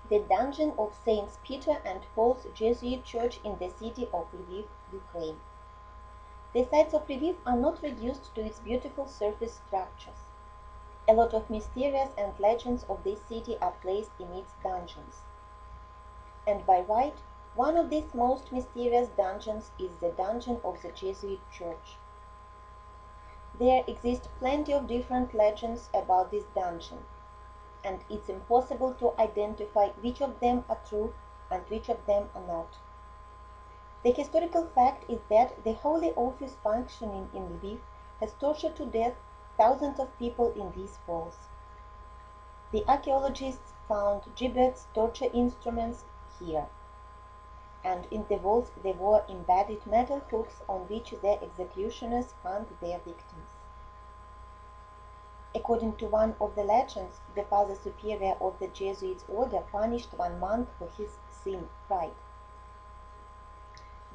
the dungeon of Saints Peter and Paul's Jesuit church in the city of Lviv, Ukraine. The sites of Lviv are not reduced to its beautiful surface structures. A lot of mysterious and legends of this city are placed in its dungeons. And by right, one of these most mysterious dungeons is the dungeon of the Jesuit church. There exist plenty of different legends about this dungeon, and it's impossible to identify which of them are true and which of them are not. The historical fact is that the Holy Office functioning in Lviv has tortured to death thousands of people in these walls. The archaeologists found gibbets, torture instruments here, and in the walls there were embedded metal hooks on which the executioners hung their victims. According to one of the legends, the Father Superior of the Jesuits order punished one monk for his sin, pride.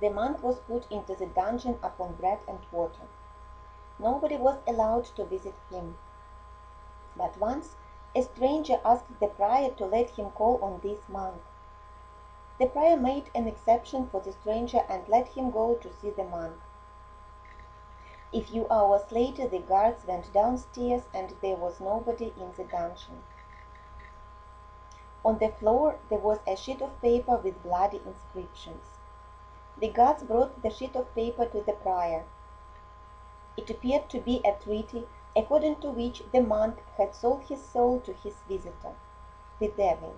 The monk was put into the dungeon upon bread and water. Nobody was allowed to visit him. But once, a stranger asked the prior to let him call on this monk. The prior made an exception for the stranger and let him go to see the monk. A few hours later, the guards went downstairs and there was nobody in the dungeon. On the floor there was a sheet of paper with bloody inscriptions. The guards brought the sheet of paper to the prior. It appeared to be a treaty according to which the monk had sold his soul to his visitor, the devil.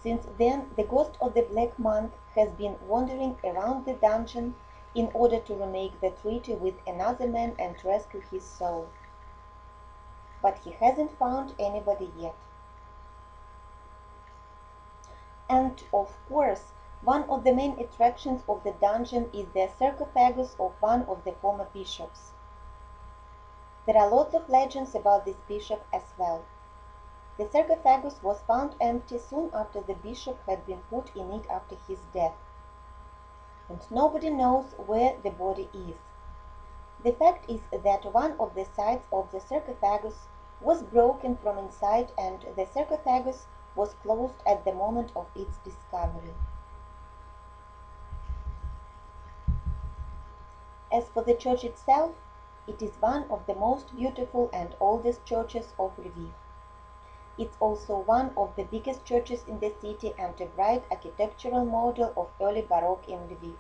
Since then, the ghost of the black monk has been wandering around the dungeon in order to remake the treaty with another man and rescue his soul. But he hasn't found anybody yet. And, of course, one of the main attractions of the dungeon is the sarcophagus of one of the former bishops. There are lots of legends about this bishop as well. The sarcophagus was found empty soon after the bishop had been put in it after his death, and nobody knows where the body is. The fact is that one of the sides of the sarcophagus was broken from inside and the sarcophagus was closed at the moment of its discovery. As for the church itself, it is one of the most beautiful and oldest churches of Lviv. It's also one of the biggest churches in the city and a bright architectural model of early Baroque in Lviv.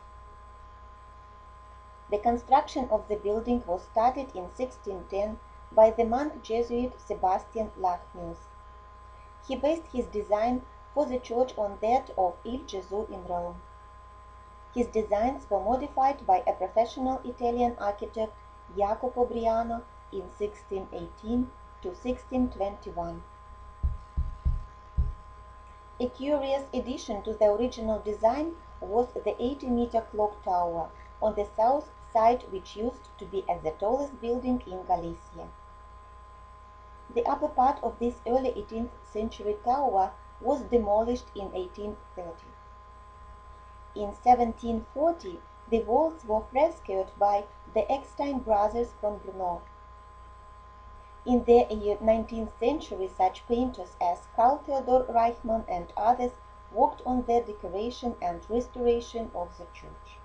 The construction of the building was started in 1610 by the monk Jesuit Sebastian Lachnius. He based his design for the church on that of Il Gesù in Rome. His designs were modified by a professional Italian architect Jacopo Briano in 1618 to 1621. A curious addition to the original design was the 80-meter clock tower on the south side, which used to be the tallest building in Galicia. The upper part of this early 18th century tower was demolished in 1830. In 1740, the walls were frescoed by the Eckstein brothers from Brno. In the 19th century, such painters as Karl Theodor Reichmann and others worked on the decoration and restoration of the church.